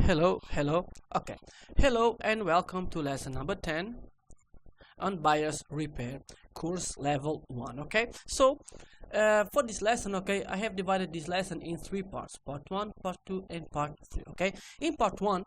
Hello. Okay. Hello and welcome to lesson number 10 on bias repair, course level 1. Okay. So, for this lesson, okay, I have divided this lesson in three parts: part 1, part 2, and part 3. Okay. In part 1,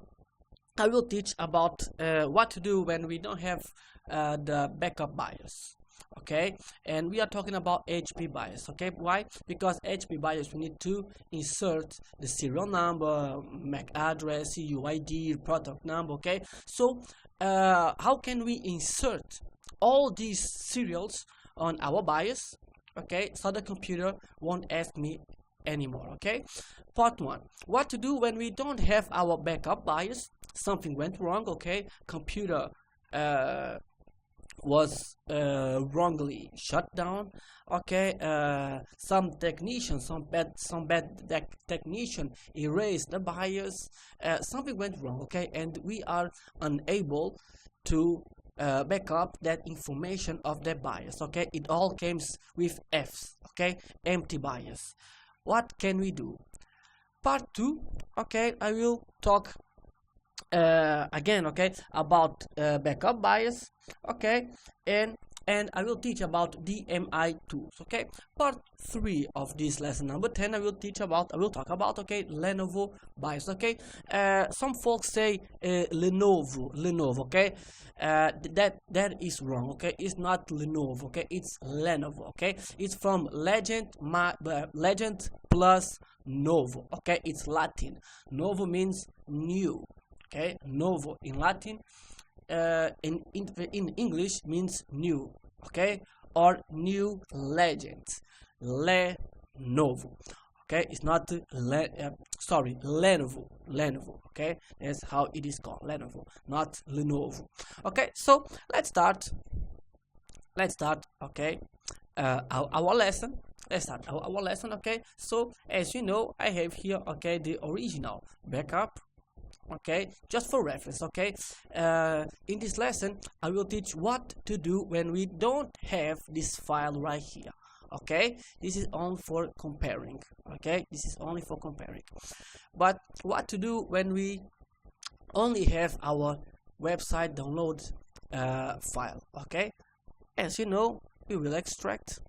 I will teach about what to do when we don't have the backup bias. Okay, and we are talking about HP bias. Okay, why? Because HP bias, we need to insert the serial number, MAC address, CUID, product number. Okay, so how can we insert all these serials on our bias? Okay, so the computer won't ask me anymore. Okay, part 1, what to do when we don't have our backup bias. Something went wrong. Okay, computer was wrongly shut down. Okay, some bad technician erased the bias. Something went wrong. Okay, and we are unable to back up that information of the bias. Okay, it all comes with F's. Okay, empty bias. What can we do? Part 2, okay, I will talk again, okay, about backup bias. Okay, and I will teach about DMI tools. Okay, part 3 of this lesson number 10, I will talk about, okay, Lenovo bias. Okay, some folks say Lenovo. Okay, that is wrong. Okay, it's not Lenovo. Okay, it's Lenovo. Okay, it's from Legend plus Novo. Okay, it's Latin. Novo means new. Okay, novo in Latin, in English means new. Okay, or new legend. Lenovo. Okay, it's not Lenovo. Okay, that's how it is called, Lenovo, not Lenovo. Okay, so let's start. Okay, our lesson. Let's start our lesson. Okay, so as you know, I have here, okay, the original backup. Okay, just for reference. Okay, in this lesson I will teach what to do when we don't have this file right here. Okay, this is only for comparing. Okay, this is only for comparing. But what to do when we only have our website download file? Okay, as you know, we will extract,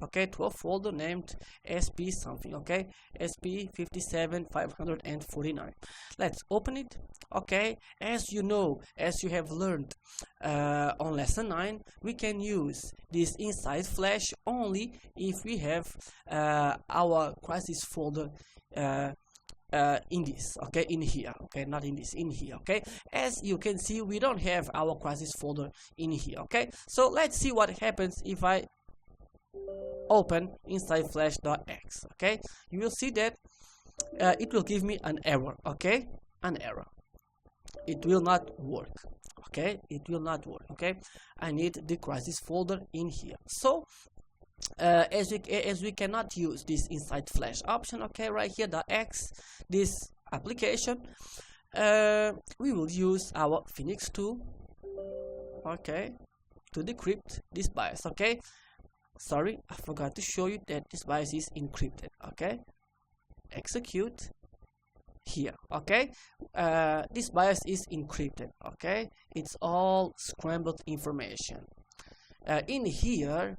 okay, to a folder named sp something. Okay, sp57549. Let's open it. Okay, as you know, as you have learned on lesson 9, we can use this inside flash only if we have our crisis folder in this, okay, in here. Okay, not in this, in here. Okay, as you can see, we don't have our crisis folder in here. Okay, so let's see what happens if I open inside flash.x. Okay, you will see that it will give me an error. Okay, an error. It will not work. Okay, it will not work. Okay, I need the crisis folder in here. So as we cannot use this inside flash option, okay, right here, the X, this application, we will use our Phoenix tool, okay, to decrypt this bias. Okay, sorry, I forgot to show you that this bias is encrypted. Okay, execute here. Okay, this bias is encrypted. Okay, it's all scrambled information. In here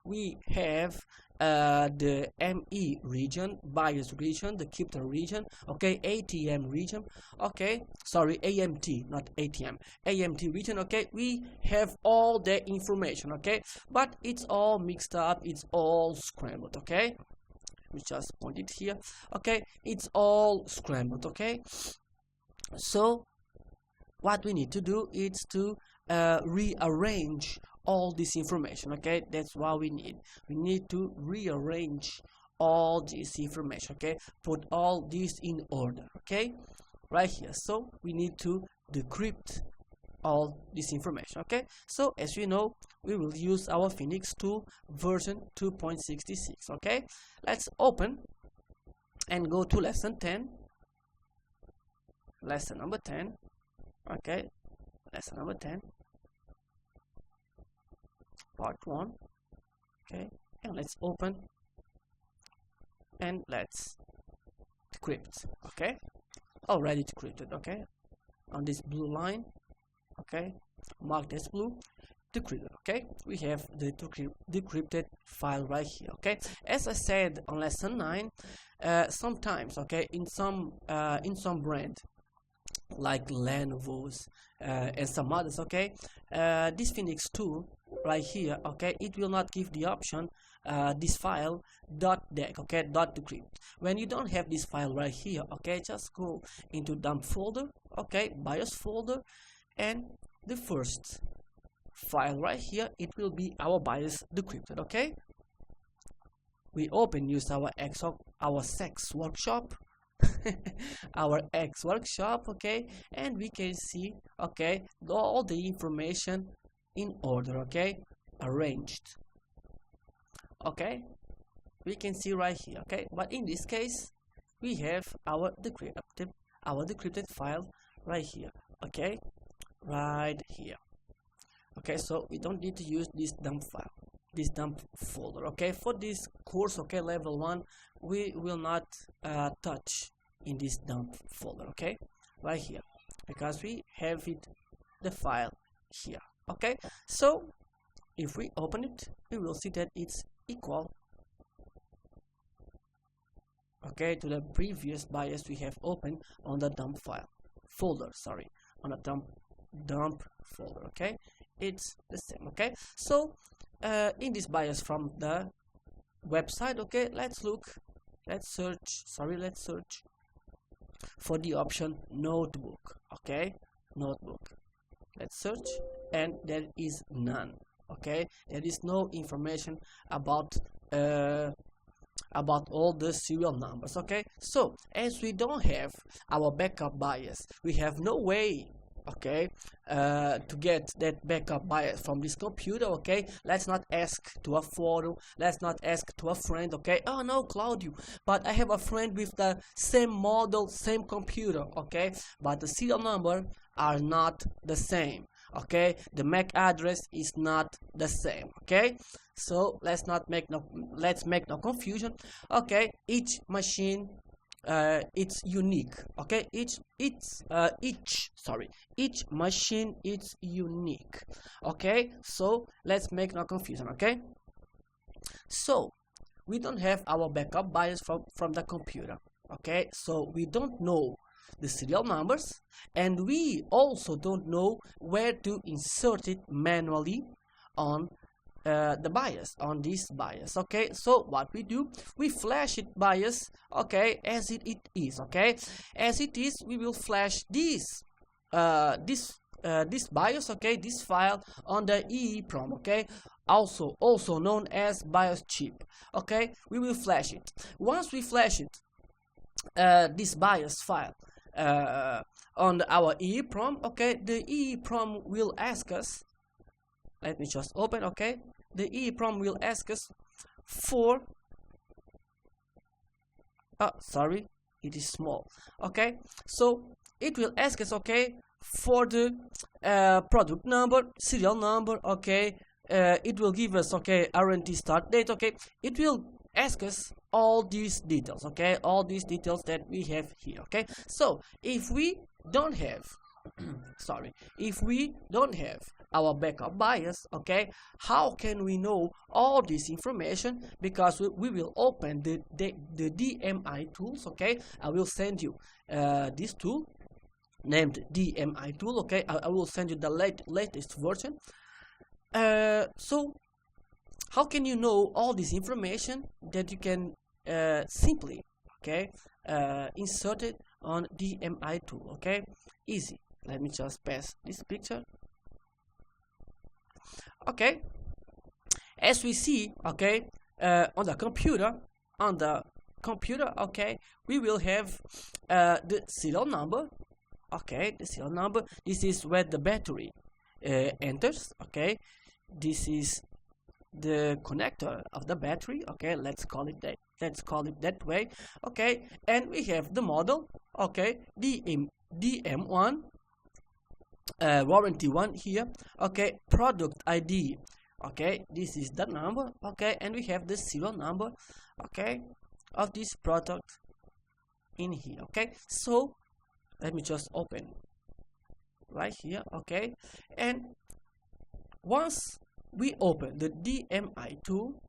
we have the ME region, bias region, the crypto region. Okay, ATM region. Okay, sorry, AMT, not ATM, AMT region. Okay, we have all the information. Okay, but it's all mixed up, it's all scrambled. Okay, we just point it here. Okay, it's all scrambled. Okay, so what we need to do is to rearrange all this information. Okay, that's what we need to rearrange all this information. Okay, put all this in order. Okay, right here. So we need to decrypt all this information. Okay, so as you know, we will use our Phoenix tool version 2.66. Okay, let's open and go to lesson 10, lesson number 10. Okay, lesson number 10, part 1. Okay, and let's open and let's decrypt. okay, already decrypted, okay, on this blue line, okay, marked as blue, decrypted. Okay, we have the decrypted file right here. Okay, as I said on lesson 9, sometimes, okay, in some brand like Lenovo's and some others, okay, this Phoenix 2 right here, okay, it will not give the option this file .dec, okay, .decrypt. When you don't have this file right here, okay, just go into dump folder, okay, BIOS folder, and the first file right here, it will be our BIOS decrypted. Okay, we use our sex workshop our X workshop, okay, and we can see, okay, all the information in order, okay, arranged, okay, we can see right here, okay. But in this case we have our decrypted file right here, okay, right here. Okay, so we don't need to use this dump file, this dump folder. Okay, for this course, okay, level 1, we will not touch in this dump folder, okay, right here, because we have the file here. Okay, so if we open it, we will see that it's equal, okay, to the previous BIOS we have opened on the dump file folder, sorry, on the dump folder. Okay, it's the same. Okay, so in this BIOS from the website, okay, let's search for the option notebook. Okay, notebook, let's search, and there is none. Okay, there is no information about all the serial numbers. Okay, so as we don't have our backup BIOS, we have no way, okay, to get that backup BIOS from this computer. Okay, let's not ask to a forum, let's not ask to a friend. Okay, oh no, Claudio, but I have a friend with the same model, same computer. Okay, but the serial number are not the same. Okay, the MAC address is not the same. Okay, so let's make no confusion. Okay, each machine it's unique. Okay, each machine is unique. Okay, so let's make no confusion. Okay, so we don't have our backup BIOS from the computer. Okay, so we don't know the serial numbers, and we also don't know where to insert it manually on the BIOS, on this BIOS. Okay, so what we do, we flash it BIOS, okay, as it is. Okay, as it is, we will flash this BIOS, okay, this file on the EEPROM, okay, also known as BIOS chip. Okay, we will flash it. Once we flash it, this BIOS file on our EEPROM, okay, the EEPROM will ask us, let me just open, okay, the EEPROM will ask us for, sorry, it is small. Okay, so it will ask us, okay, for the product number, serial number. Okay, it will give us, okay, R&D start date. Okay, it will ask us all these details. Okay, all these details that we have here. Okay, so if we don't have sorry, if we don't have our backup BIOS, okay, how can we know all this information? Because we will open the DMI tools. Okay, I will send you this tool named DMI tool. Okay, I will send you the latest version. So how can you know all this information that you can simply, okay, insert it on DMI tool? Okay, easy. Let me just pass this picture. Okay, as we see, okay, on the computer, okay, we will have the serial number. Okay, the serial number, this is where the battery enters. Okay, this is the connector of the battery. Okay, let's call it that way. Okay, and we have the model. Okay, DM1, warranty 1 here. Okay, product ID. Okay, this is the number. Okay, and we have the serial number, okay, of this product in here. Okay, so let me just open right here. Okay, and once we open the DMI tool,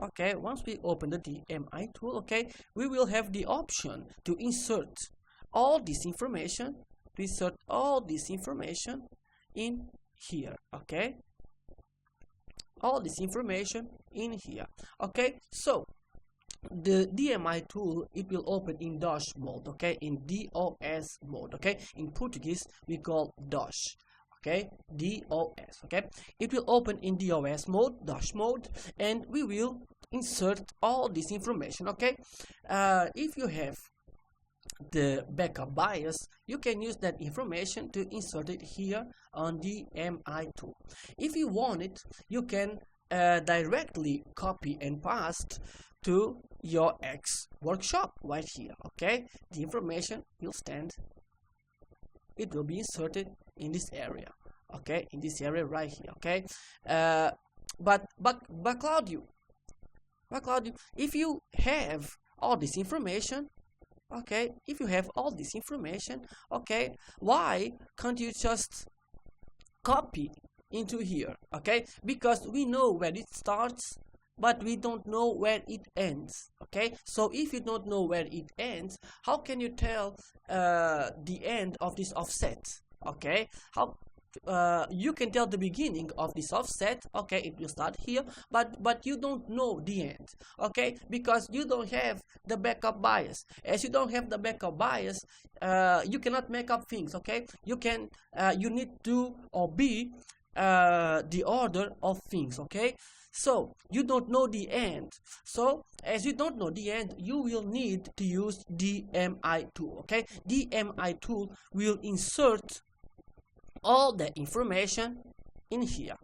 okay, once we open the DMI tool, okay, we will have the option to insert all this information, in here. Okay, all this information in here. Okay, so the DMI tool, it will open in DOS mode. Okay, in DOS mode. Okay, in Portuguese we call DOS. Okay, DOS. Okay, it will open in DOS mode, DOS mode, and we will insert all this information. Okay, if you have the backup BIOS, you can use that information to insert it here on the DMI tool. If you want it, you can directly copy and paste to your X workshop right here. Okay, the information will stand, it will be inserted in this area. Okay, in this area right here. Okay, but Claudio, if you have all this information, okay, if you have all this information, okay, why can't you just copy into here? Okay, because we know where it starts, but we don't know where it ends. Okay, so if you don't know where it ends, how can you tell the end of this offset? Okay, how you can tell the beginning of this offset. Okay, it will start here, but you don't know the end. Okay, because you don't have the backup BIOS. As you don't have the backup BIOS, you cannot make up things. Okay, you need to obey the order of things. Okay, so you don't know the end. So as you don't know the end, you will need to use DMI tool. Okay, DMI tool will insert all the information in here.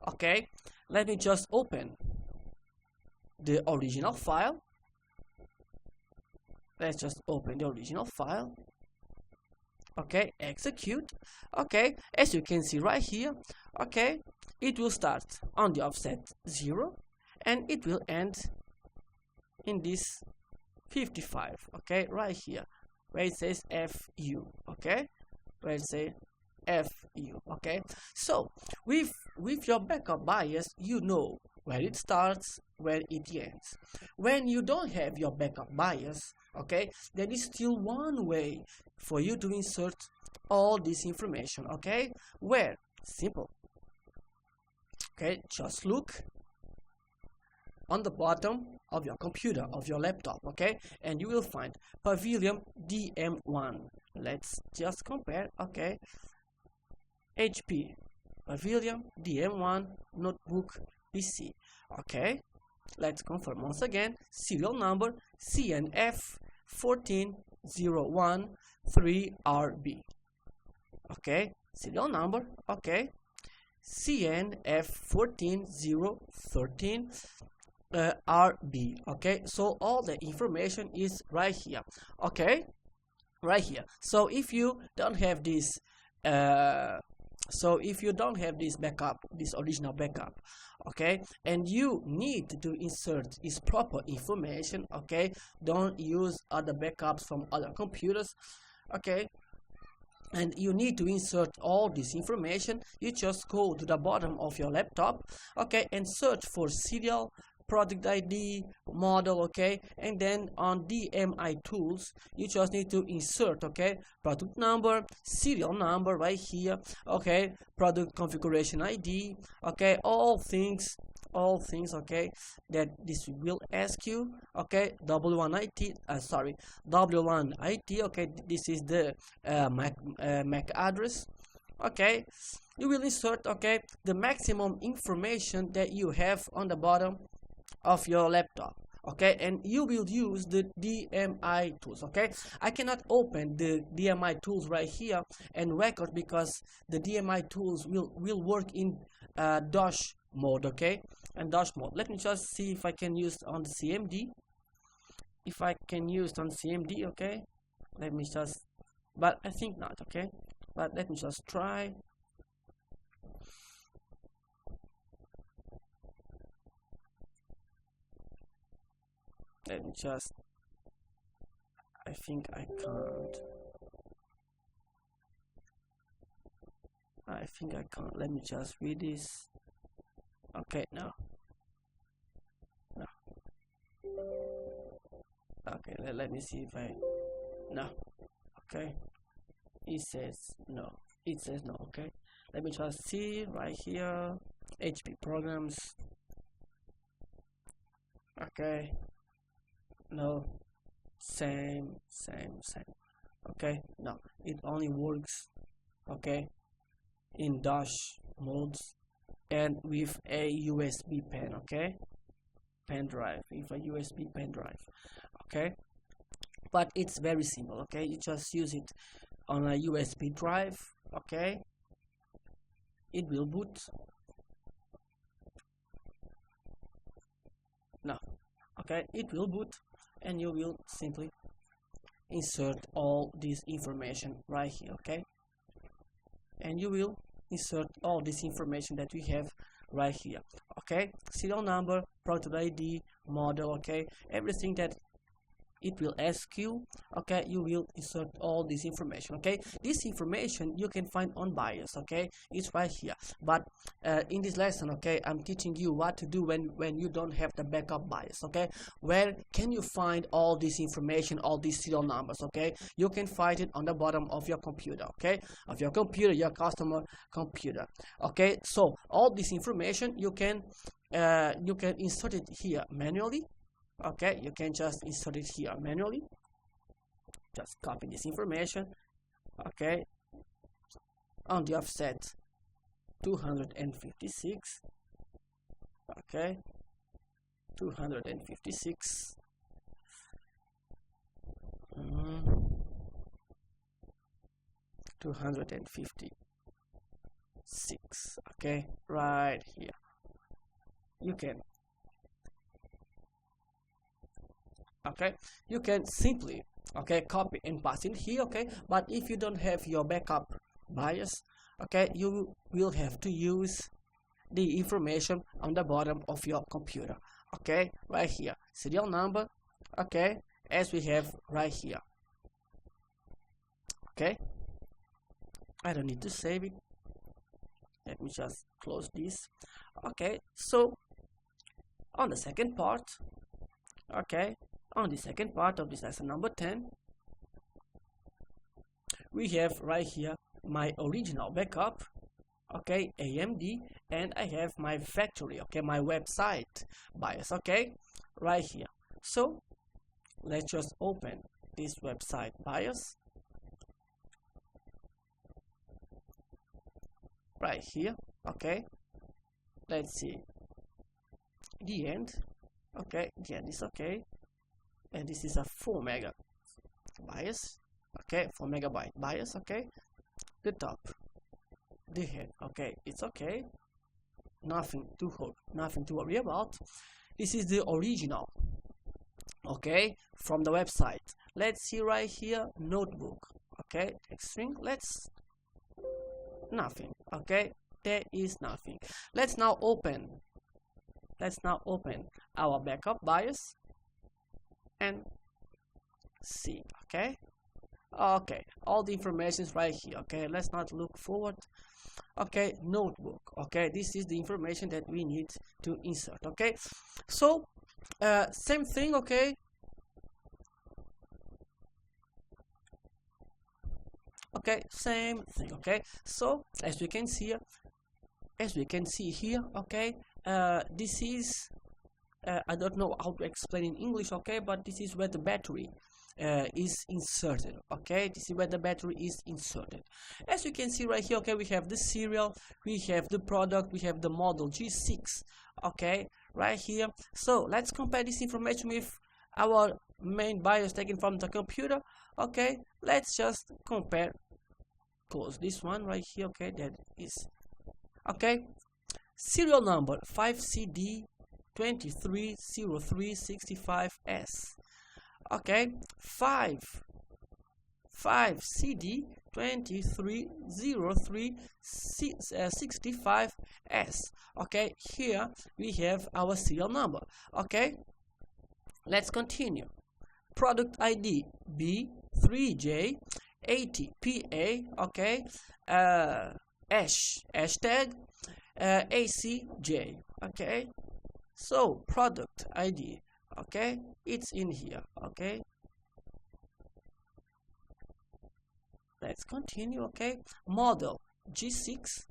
Okay, let me just open the original file. Let's just open the original file. Okay, execute. Okay, as you can see right here, okay, it will start on the offset 0 and it will end in this 55. Okay, right here where it says FU. Okay, where it says FU. Okay, so with your backup BIOS, you know where it starts, where it ends. When you don't have your backup BIOS, okay, there is still one way for you to insert all this information. Okay, where? Simple. Okay, just look on the bottom of your computer, of your laptop. Okay, and you will find Pavilion DM1. Let's just compare. Okay, HP Pavilion DM1 notebook PC. Okay, let's confirm once again. Serial number CNF14013RB. Okay, serial number. Okay, CNF14013 RB. Okay, so all the information is right here. Okay, right here. So if you don't have this backup, this original backup, okay, and you need to insert this proper information, okay, don't use other backups from other computers, okay, and you need to insert all this information, you just go to the bottom of your laptop, okay, and search for serial product ID, model, okay, and then on DMI tools you just need to insert, okay, product number, serial number right here, okay, product configuration ID, okay, all things, okay, that this will ask you, okay, W1 IT, W1 IT, okay, this is the MAC address, okay, you will insert, okay, the maximum information that you have on the bottom of your laptop, okay, and you will use the DMI tools. Okay, I cannot open the DMI tools right here and record because the DMI tools will work in DOS mode, okay, and DOS mode. Let me just see if I can use on the CMD. If I can use on CMD, okay, let me just, but I think not, okay, but let me just try. Let me just I think I can't. I think I can't. Let me just read this. Okay, no. Okay, let me see if I. No. Okay. It says no. It says no. Okay. Let me just see right here. HP programs. Okay. No. Same. Okay. No. It only works. Okay. In dash modes and with a USB pen. Okay. Pen drive, with a USB pen drive. Okay, but it's very simple. Okay, you just use it on a USB drive. Okay, it will boot. No, okay, it will boot, and you will simply insert all this information right here. Okay, and you will insert all this information that we have right here. Okay, serial number, product ID, model. Okay, everything that it will ask you. Okay, you will insert all this information. Okay, this information you can find on BIOS. Okay, it's right here. But in this lesson, okay, I'm teaching you what to do when you don't have the backup BIOS. Okay, where can you find all this information, all these serial numbers? Okay, you can find it on the bottom of your computer. Okay, of your computer, your customer computer. Okay, so all this information you can insert it here manually. Okay, you can just insert it here manually. Just copy this information. Okay, on the offset 256. Okay, 256. 256. Okay, right here. You can. Okay, you can simply copy and paste in here. Okay, but if you don't have your backup BIOS, okay, you will have to use the information on the bottom of your computer. Okay, right here, serial number. Okay, as we have right here. Okay, I don't need to save it. Let me just close this. Okay, so on the second part, okay, on the second part of this lesson number 10, we have right here my original backup, okay, AMD, and I have my factory, okay, my website BIOS, okay, right here. So let's just open this website BIOS right here. Okay, let's see the end. Okay, the end is okay, and this is a 4 mega BIOS. Okay, 4 megabyte BIOS. Okay, the top, the head. Okay, it's okay, nothing to worry about. This is the original, okay, from the website. Let's see right here, notebook. Okay, string. Let's nothing. Okay, there is nothing. Let's now open our backup BIOS and see. Okay, all the information is right here. Okay, let's not look forward. Okay, notebook. Okay, this is the information that we need to insert. Okay, so same thing. Okay, same thing. Okay, so as we can see here, okay, this is I don't know how to explain in English. Okay, but this is where the battery is inserted. Okay, this is where the battery is inserted. As you can see right here, okay, we have the serial, we have the product, we have the model G6. Okay, right here. So let's compare this information with our main BIOS taken from the computer. Okay, let's just compare. Close this one right here. Okay, that is okay. Serial number 5CD230365S. Okay, 5CD230365S. Okay, here we have our serial number. Okay, let's continue. product ID B3J80PA, okay, hashtag ACJ, okay. So product ID, okay, it's in here, okay. Let's continue, okay. Model G6,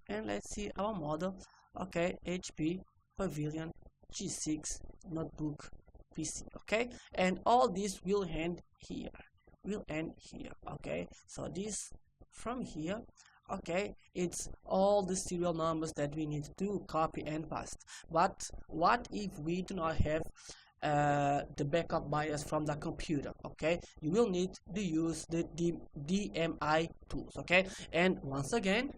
and let's see our model, okay, HP Pavilion G6 notebook PC, okay. And all this will end here, okay. So this from here, okay, it's all the serial numbers that we need to copy and paste. But what if we do not have the backup BIOS from the computer? Okay, you will need to use the DMI tools, okay. And once again,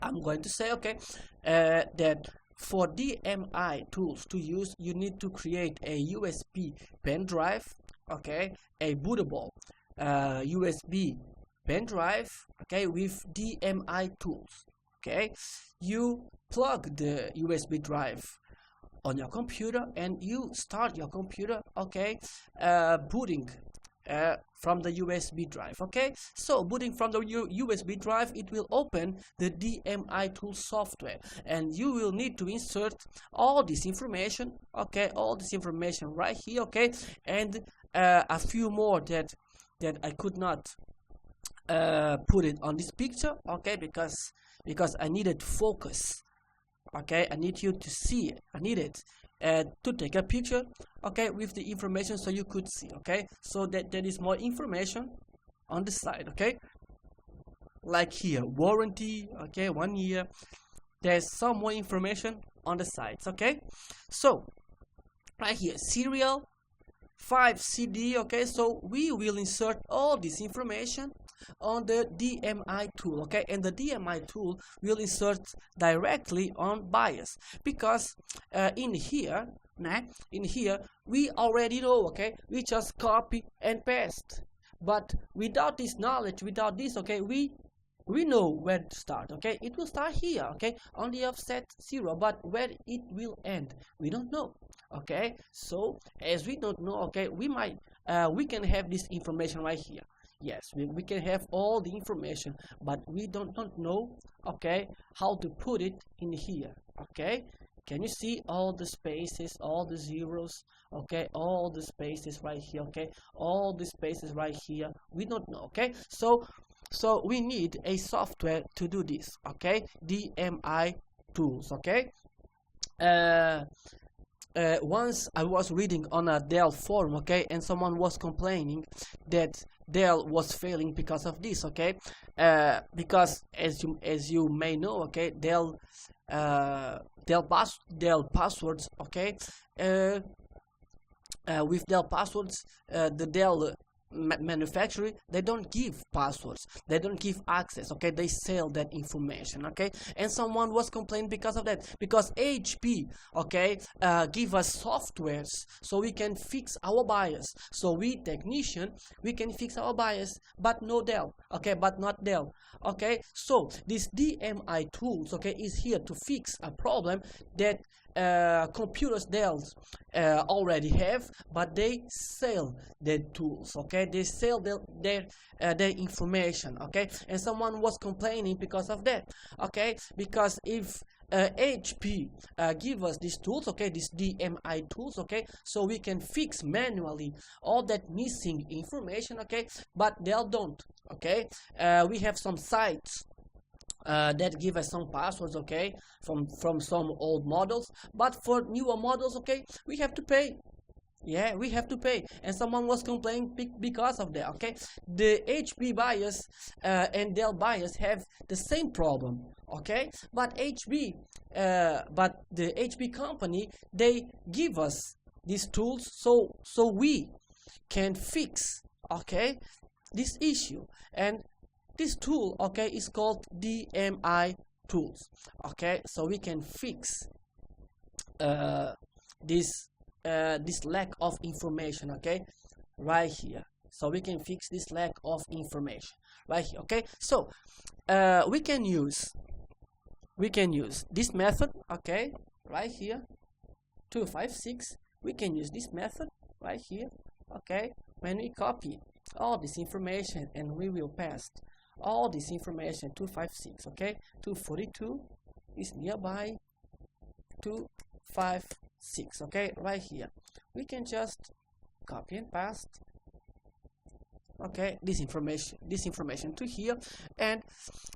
I'm going to say, okay, that for DMI tools to use, you need to create a USB pen drive, okay, a bootable USB pen drive, okay, with DMI tools, okay. You plug the USB drive on your computer and you start your computer, okay, booting from the USB drive, okay. So booting from the USB drive, it will open the DMI tool software, and you will need to insert all this information, okay, all this information right here, okay, and a few more that I could not put it on this picture, okay, because I needed focus, okay. I need you to see it. I needed to take a picture, okay, with the information so you could see, okay. So that there is more information on the side, okay, like here, warranty, okay, 1 year. There's some more information on the sides, okay. So right here, serial 5 CD, okay. So we will insert all this information on the DMI tool, okay, and the DMI tool will insert directly on BIOS, because in here we already know, okay, we just copy and paste. But without this knowledge, without this, okay, we know where to start, okay. It will start here, okay, on the offset 0, but where it will end, we don't know, okay. So as we don't know, okay, we can have this information right here. Yes, we can have all the information, but we don't know, okay, how to put it in here, okay. Can you see all the spaces, all the zeros, okay, all the spaces right here, okay, all the spaces right here, we don't know, okay. So we need a software to do this, okay, DMI tools, okay. Once I was reading on a Dell forum, okay, and someone was complaining that Dell was failing because of this, okay, because as you may know, okay, Dell passwords, okay, with Dell passwords, the Dell manufacturer, they don't give passwords, they don't give access, okay, they sell that information, okay. And someone was complaining because of that, because HP, okay, give us softwares so we can fix our BIOS. So we technician, we can fix our BIOS, but no Dell, okay, but not Dell, okay. So this DMI tools, okay, is here to fix a problem that computers Dell already have, but they sell their tools, okay, they sell their information, okay. And someone was complaining because of that, okay, because if HP give us these tools, okay, these DMI tools, okay, so we can fix manually all that missing information, okay, but Dell don't, okay. We have some sites that give us some passwords, okay, from some old models, but for newer models, okay, we have to pay. Yeah, we have to pay. And someone was complaining because of that, okay. The HP BIOS and Dell BIOS have the same problem, okay, but the HP company, they give us these tools so we can fix, okay, this issue. And this tool, okay, is called DMI tools, okay. So we can fix this lack of information, okay, right here. So we can fix this lack of information right here, okay. So we can use this method, okay, right here, 256. We can use this method right here, okay, when we copy all this information and we will pass all this information to 256, okay, 242 is nearby 256, okay, right here we can just copy and paste, okay, this information to here, and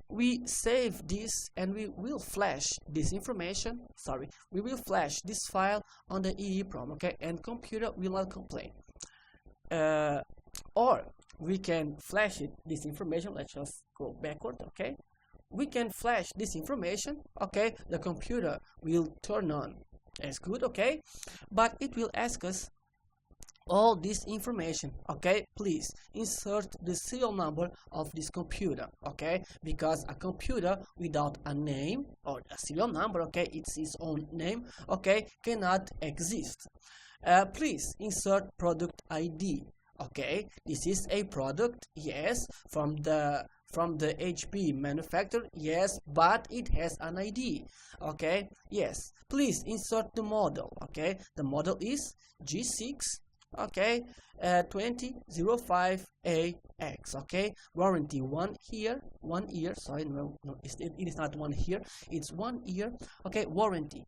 we save this, and we will flash this information, we will flash this file on the EEPROM, okay, and computer will not complain. Or we can flash this information. Let's just go backward, okay, we can flash this information, okay, the computer will turn on as good, okay, but it will ask us all this information, okay, please insert the serial number of this computer, okay, because a computer without a name or a serial number, okay, it's its own name, okay, cannot exist. Please insert product ID, okay, this is a product, yes, from the HP manufacturer, yes, but it has an ID, okay, yes, please insert the model, okay, the model is G6, okay, 2005AX, okay, warranty 1 year, sorry, no, it is not 1 year, it's 1 year, okay, warranty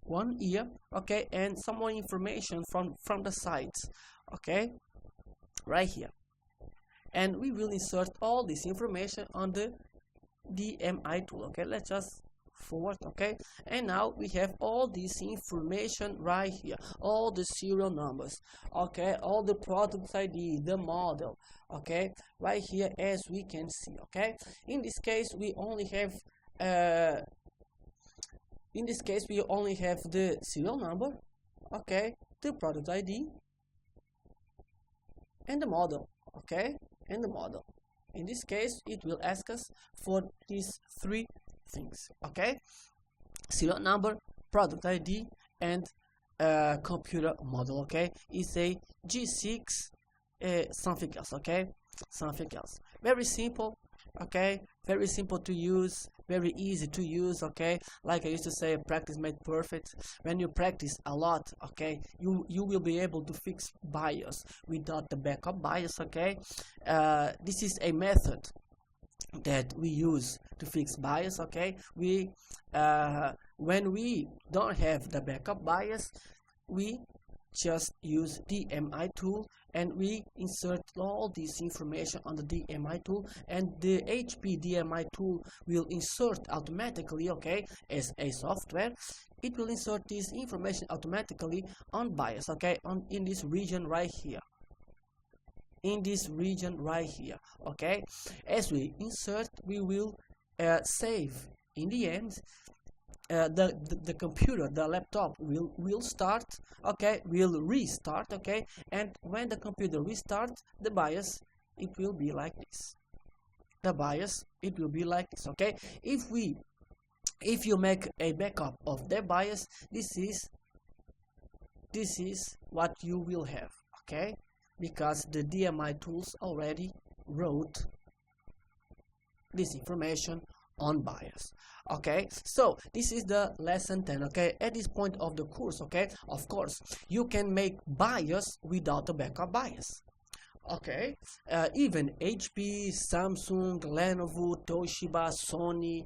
1 year, okay, and some more information from the sites, okay, right here, and we will insert all this information on the DMI tool, okay, let's just forward, okay, and now we have all this information right here, all the serial numbers, okay, all the product ID, the model, okay, right here, as we can see, okay. In this case we only have the serial number, okay, the product ID, and the model, okay, and the model. In this case it will ask us for these three things, okay, serial number, product ID, and computer model, okay, is a G6 something else, okay, something else. Very simple, okay, very simple to use, very easy to use, okay, like I used to say, practice makes perfect. When you practice a lot, okay, you will be able to fix BIOS without the backup BIOS, okay. This is a method that we use to fix BIOS, okay. We when we don't have the backup BIOS, we just use DMI tool and we insert all this information on the DMI tool, and the HP DMI tool will insert automatically, okay, as a software. It will insert this information automatically on BIOS, okay, in this region right here, okay. As we insert, we will save. In the end, the computer, the laptop will start, okay, will restart, okay, and when the computer restarts, the BIOS, it will be like this. The BIOS, it will be like this, okay. If you make a backup of the BIOS, this is what you will have, okay, because the DMI tools already wrote this information on BIOS, okay. So this is the lesson 10, okay. At this point of the course, okay, of course you can make BIOS without a backup BIOS, okay. Even HP, Samsung, Lenovo, Toshiba, Sony,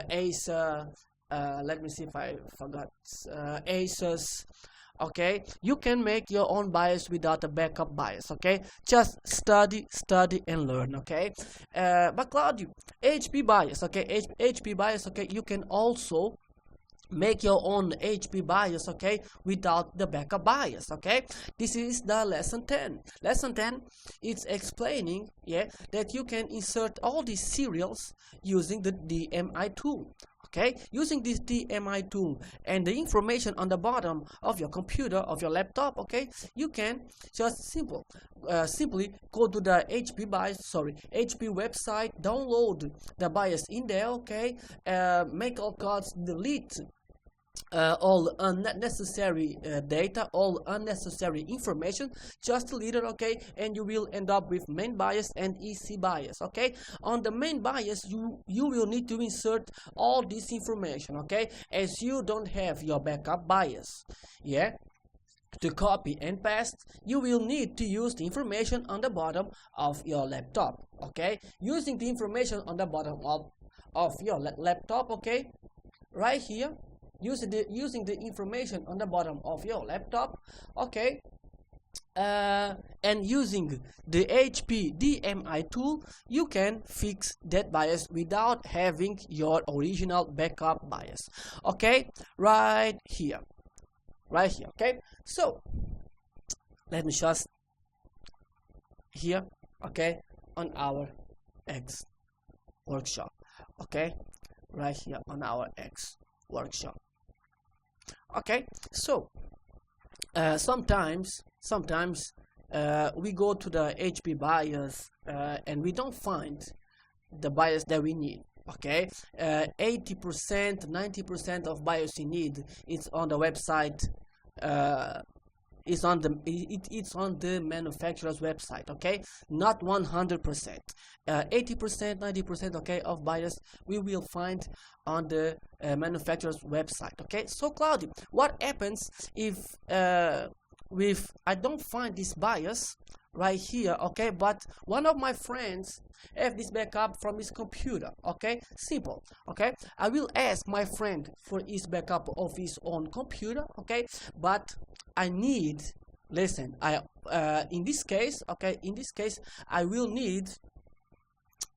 Acer, let me see if I forgot, Asus, okay, you can make your own BIOS without a backup BIOS, okay. Just study and learn, okay. But Claudio, HP BIOS, okay, HP BIOS, okay, you can also make your own HP BIOS, okay, without the backup BIOS, okay. This is the lesson 10. Lesson 10 is explaining, yeah, that you can insert all these serials using the DMI tool, okay. Using this DMI tool and the information on the bottom of your computer, of your laptop, okay, you can just simply go to the HP website, download the BIOS in there, okay, make all cards, delete all unnecessary data, all unnecessary information, just delete it, okay, and you will end up with main BIOS and EC BIOS, okay. On the main BIOS, you will need to insert all this information, okay, as you don't have your backup BIOS, yeah. to copy and paste, you will need to use the information on the bottom of your laptop. Okay, using the information on the bottom of your laptop, okay, right here, using the information on the bottom of your laptop, okay, and using the HPDMI tool, you can fix that bias without having your original backup bias. Okay, right here, okay. So let me just here, okay, on our X workshop, okay, right here on our X workshop. Okay, so sometimes we go to the HP bias and we don't find the bias that we need. Okay, 80%, 90% of bias you need is on the website. It's on the manufacturer's website. Okay, not 100%. 80%, 90%, okay, of bias we will find on the manufacturer's website. Okay, so Claudio, what happens if I don't find this bias right here, okay, but one of my friends have this backup from his computer? Okay, simple. Okay, I will ask my friend for his backup of his own computer. Okay, but I need, listen, in this case, okay, I will need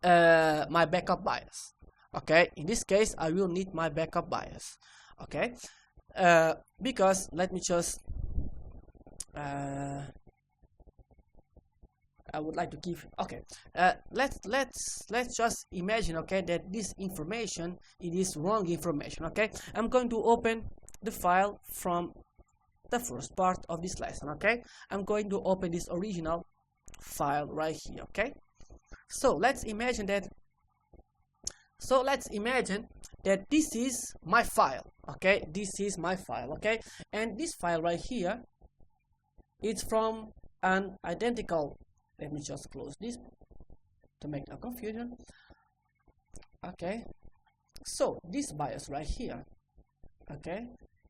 my backup bias. Okay, in this case I will need my backup bias. Okay, because let me just I would like to give, okay, let's just imagine, okay, that this information, it is wrong information. Okay, I'm going to open the file from the first part of this lesson. Okay, I'm going to open this original file right here. Okay, so let's imagine that this is my file. Okay, this is my file. Okay, and this file right here, it's from an identical, let me just close this to make no confusion. Okay, so this bias right here, okay,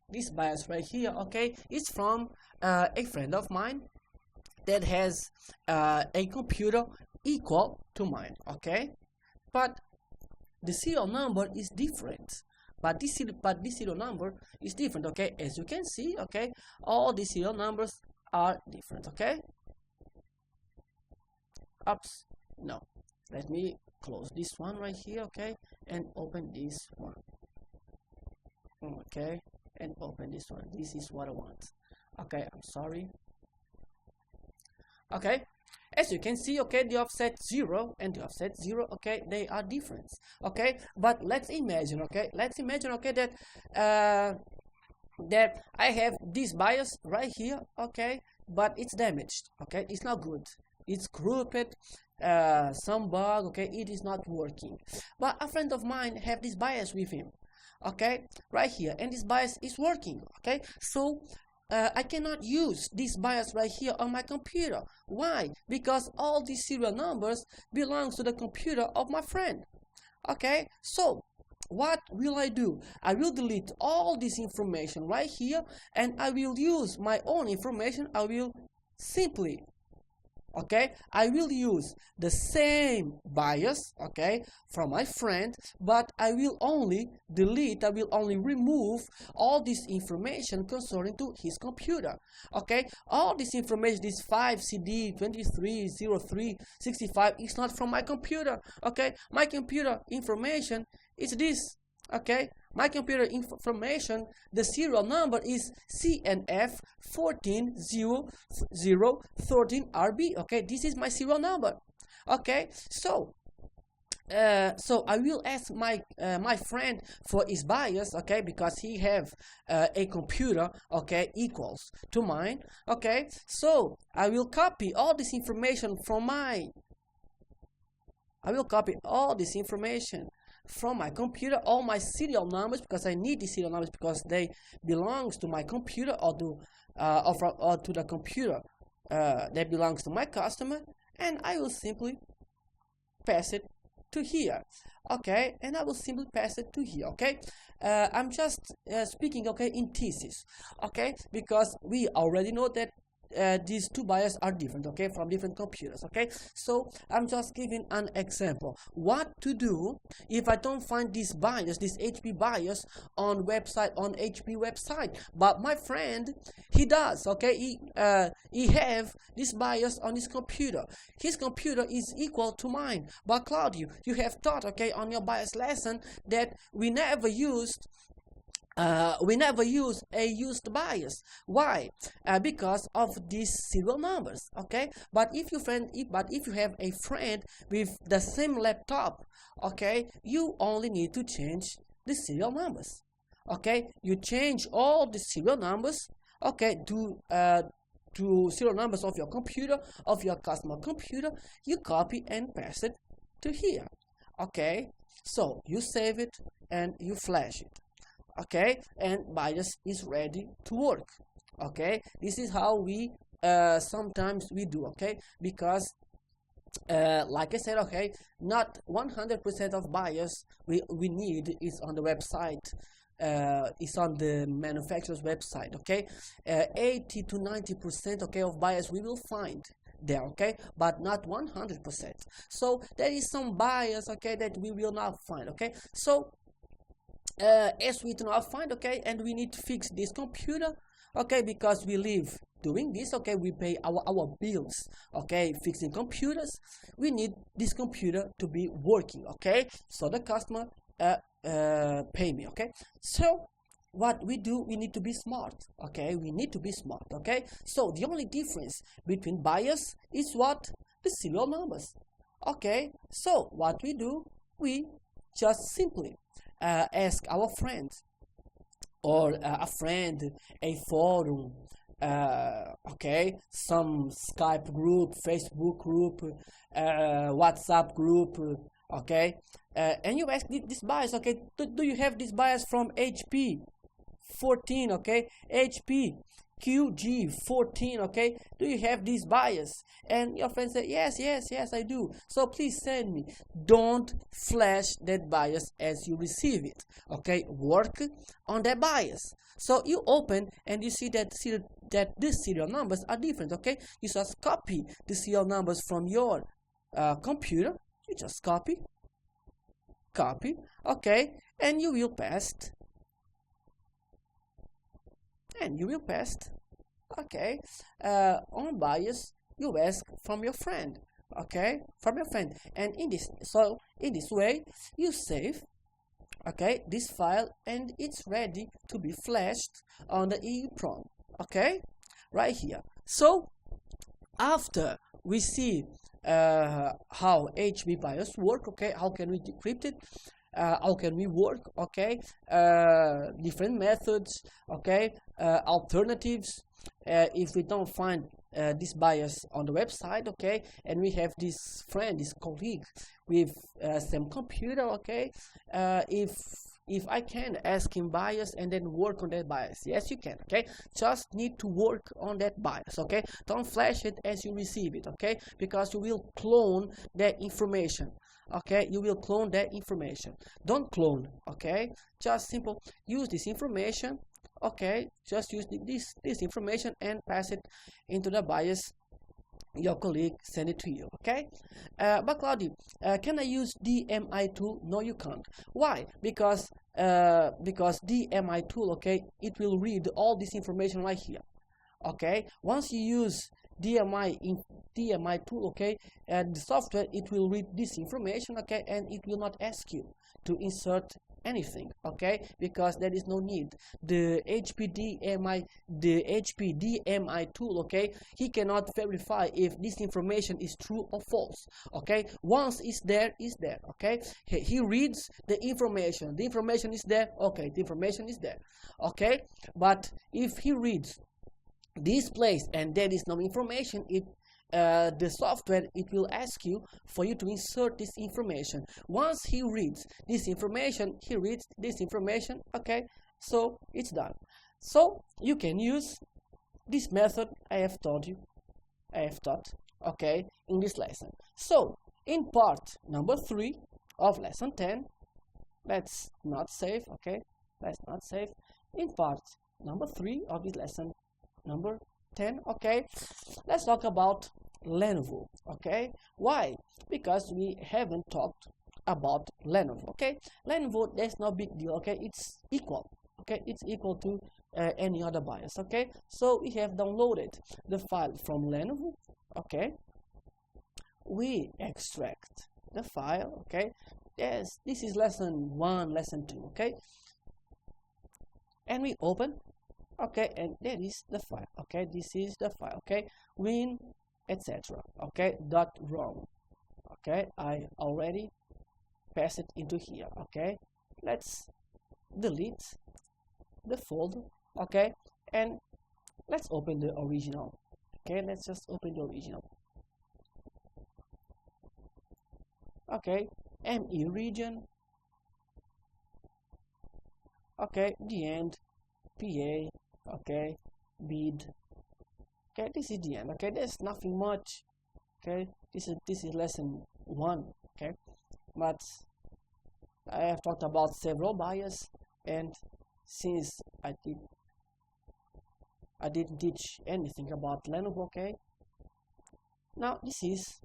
this bias right here, okay, is from a friend of mine that has a computer equal to mine. Okay, but the serial number is different. But this serial number is different. Okay, as you can see, okay, all the serial numbers are different. Okay, oops, no, let me close this one right here, okay, and open this one. Okay, and open this one. This is what I want. Okay, I'm sorry. Okay, as you can see, okay, the offset 0 and the offset 0, okay, they are different. Okay, but let's imagine, okay, that that I have this bias right here, okay, but it's damaged. Okay, it's not good, it's crooked, some bug, okay, it is not working. But a friend of mine have this bias with him, okay, right here, and this bias is working. Okay, so I cannot use this bias right here on my computer. Why? Because all these serial numbers belongs to the computer of my friend. Okay, so what will I do? I will delete all this information right here, and I will use my own information. I will simply, okay, I will use the same bias, okay, from my friend, but I will only delete, I will only remove all this information concerning to his computer. Okay, all this information, this 5CD230365, is not from my computer. Okay, my computer information is this. Okay, my computer information, the serial number is CNF 140013RB. Okay, this is my serial number. Okay, so I will ask my my friend for his bias, okay, because he have a computer, okay, equals to mine. Okay, so I will copy all this information from my from my computer, all my serial numbers, because I need the serial numbers because they belongs to my computer, or to the computer that belongs to my customer, and I will simply pass it to here, okay, and I will simply pass it to here, okay. I'm just speaking, okay, in thesis, okay, because we already know that these two bias are different, okay, from different computers, okay. So I'm just giving an example what to do if I don't find this bias, this HP bias on HP website, but my friend, he does, okay. He have this bias on his computer. His computer is equal to mine, but Claudio, you have taught, okay, on your bias lesson that we never use a used bias. Why? Because of these serial numbers, okay. But if you have a friend with the same laptop, okay, you only need to change the serial numbers, okay. You change all the serial numbers, okay, to serial numbers of your computer, of your customer computer. You copy and pass it to here, okay. So you save it and you flash it, okay, and bias is ready to work, okay. This is how we sometimes we do, okay, because like I said, okay, not 100% of bias we need is on the website, is on the manufacturer's website, okay. 80 to 90%, okay, of bias we will find there, okay, but not 100%. So there is some bias, okay, that we will not find, okay. So as we do not find, okay, and we need to fix this computer, okay, because we live doing this, okay, we pay our bills, okay, fixing computers. We need this computer to be working, okay, so the customer pay me, okay. So what we do, we need to be smart, okay, we need to be smart, okay. So the only difference between bias is what? The serial numbers, okay. So what we do, we just simply ask our friends, or a friend, a forum, okay, some Skype group, Facebook group, WhatsApp group, okay, and you ask this bias, okay, do you have this bias from HP 14, okay, HP QG14, okay, do you have this bias? And your friend say, yes, I do. So please send me. Don't flash that bias as you receive it, okay. Work on that bias. So you open and you see that these serial numbers are different, okay. You just copy the serial numbers from your computer. You just copy, okay, and you will paste, okay. On bias you ask from your friend, okay, and in this way you save, okay, this file, and it's ready to be flashed on the EEPROM, okay, right here. So after we see how HB bias work, okay, how can we decrypt it, how can we work, okay, different methods, okay, alternatives, if we don't find this bias on the website, okay, and we have this friend, this colleague with same computer, okay, if I can ask him bias and then work on that bias, yes you can, okay. Just need to work on that bias, okay. Don't flash it as you receive it, okay, because you will clone that information, okay. You will clone that information. Don't clone, okay. Just simple use this information, okay. Just use this information and pass it into the bias your colleague send it to you, okay. But Claudio, can I use DMI tool? No, you can't. Why? Because DMI tool, okay, it will read all this information right here, okay. Once you use DMI tool, okay, and the software, it will read this information, okay, and it will not ask you to insert anything, okay, because there is no need. The HPDMI tool, okay, he cannot verify if this information is true or false, okay. Once it's there, okay. He reads the information is there, okay, the information is there, okay. But if he reads this place and there is no information, the software, it will ask you for you to insert this information. Once he reads this information, okay, so it's done. So you can use this method I have taught, okay, in this lesson. So in part number 3, of lesson 10. Let's not save, okay? Let's not save. In part number 3 of this lesson number 10, okay? Let's talk about Lenovo, okay? Why? Because we haven't talked about Lenovo, okay? Lenovo, that's no big deal, okay? It's equal, okay? It's equal to any other BIOS, okay? So we have downloaded the file from Lenovo, okay? We extract the file, okay? Yes, this is lesson 1, lesson 2, okay? And we open, okay, and that is the file, okay? This is the file, okay? Win, etc., okay? .rom, okay? I already passed it into here, okay? Let's delete the folder, okay? And let's open the original, okay? Let's just open the original. Okay, ME region, okay, the end, PA, okay, bid, okay, this is the end, okay, there's nothing much, okay, this is lesson 1, okay, but I have talked about several BIOS, and since I didn't teach anything about Lenovo, okay, now this is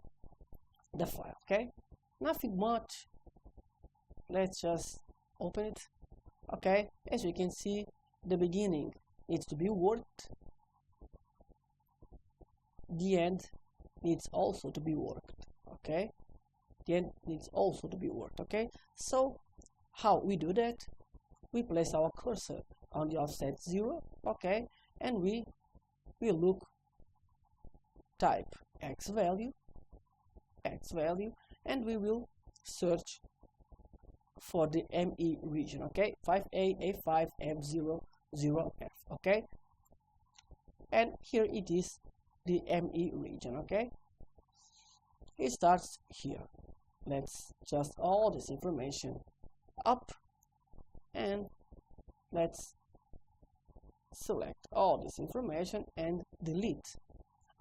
the file, okay, nothing much. Let's just open it, okay? As you can see, the beginning needs to be worked, the end needs also to be worked, okay? The end needs also to be worked, okay? So how we do that? We place our cursor on the offset 0, okay, and we look, type x value, and we will search for the ME region, okay, 5A5M00F, okay, and here it is, the ME region, okay. It starts here. Let's just all this information up, and let's select all this information and delete,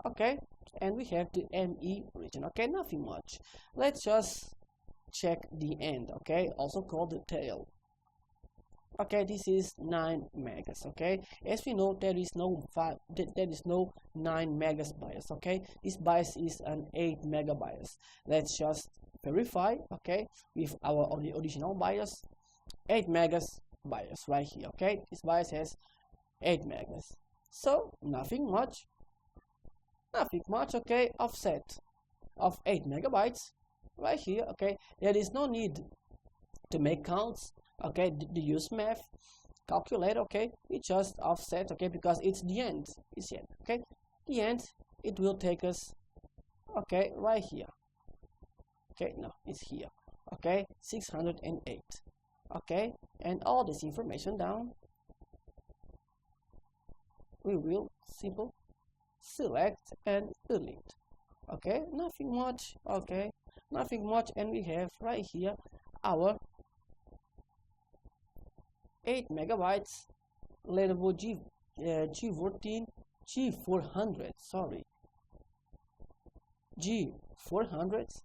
okay, and we have the ME region, okay, nothing much. Let's just check the end, okay, also called the tail, okay. This is 9 megas, okay. As we know, there is no 9 megas BIOS, okay. This BIOS is an 8 mega BIOS. Let's just verify, okay, with our original BIOS, 8 megas BIOS right here, okay. This BIOS has 8 megas, so nothing much, okay. Offset of 8 megabytes right here, okay. There is no need to make counts, okay, the use math calculator, okay. It just offset, okay, because it's the end, okay. The end, it will take us, okay, right here, okay. No, it's here, okay, 608, okay. And all this information down, we will simply select and delete, okay. Nothing much, okay, nothing much. And we have right here our 8 megabytes Lenovo G400, sorry, G400,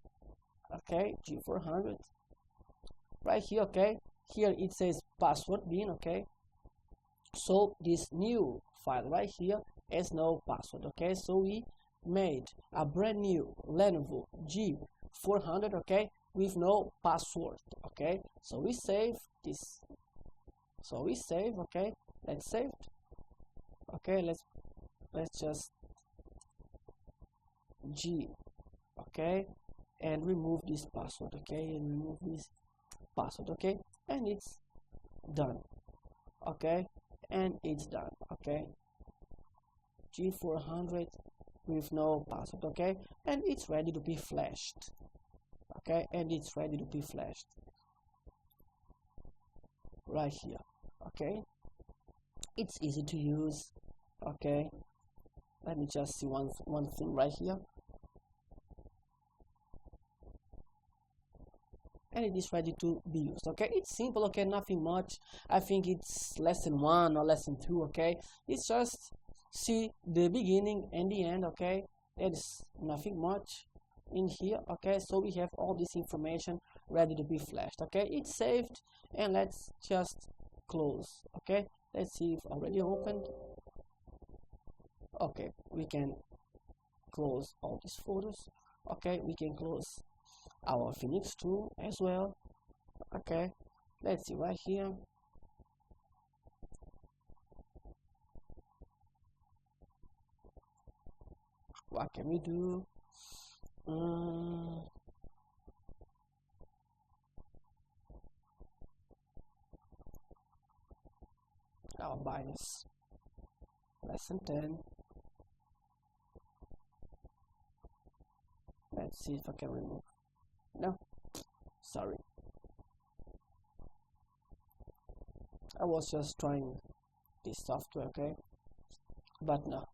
okay, G400 right here, okay. Here it says password bin, okay. So this new file right here has no password, okay. So we made a brand new Lenovo G400, okay, with no password, okay. So we save this, okay. Let's save it, okay. Let's just G, okay, and remove this password, okay, and remove this password, okay, and it's done, okay, and it's done, okay. G400 with no password, okay, and it's ready to be flashed, okay, and it's ready to be flashed right here, okay. It's easy to use, okay. Let me just see one thing right here, and it is ready to be used, okay. It's simple, okay, nothing much. I think it's lesson 1 or lesson 2, okay. It's just see the beginning and the end, okay. There's nothing much. in here. Okay, so we have all this information ready to be flashed. Okay, it's saved, and let's just close. Okay, let's see if already opened. Okay, we can close all these photos. Okay, we can close our Phoenix tool as well. Okay, let's see right here. What can we do? Our bias lesson 10. Let's see if I can remove. No, sorry, I was just trying this software. Okay, but no,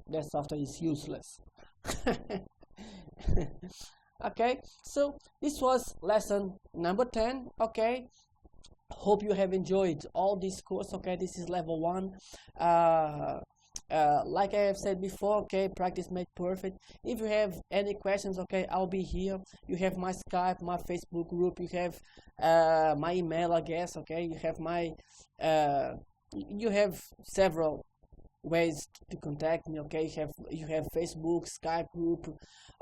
that software is useless. Okay, so this was lesson number 10. Okay, hope you have enjoyed all this course. Okay, this is level 1. Like I have said before, okay, practice make perfect. If you have any questions, okay, I'll be here. You have my Skype, my Facebook group, you have my email, I guess. Okay, you have my you have several ways to contact me. Okay, you have Facebook, Skype group.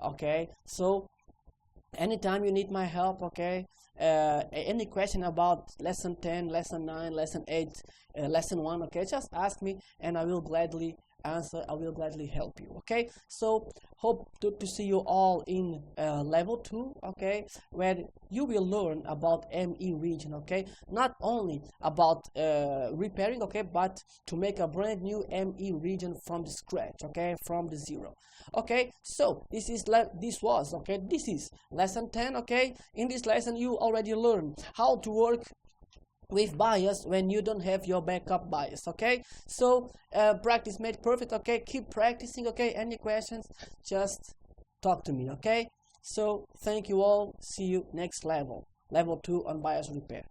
Okay, so anytime you need my help, okay, any question about lesson 10, lesson 9, lesson 8, lesson 1, okay, just ask me and I will gladly answer. I will gladly help you. Okay, so hope to see you all in level 2, okay, where you will learn about ME region. Okay, not only about repairing, okay, but to make a brand new ME region from the scratch. Okay, from the zero. Okay, so this is lesson 10. Okay, in this lesson you already learned how to work with bias when you don't have your backup bias. Okay, so practice made perfect. Okay, keep practicing. Okay, any questions, just talk to me. Okay, so thank you all, see you next level 2 on bias repair.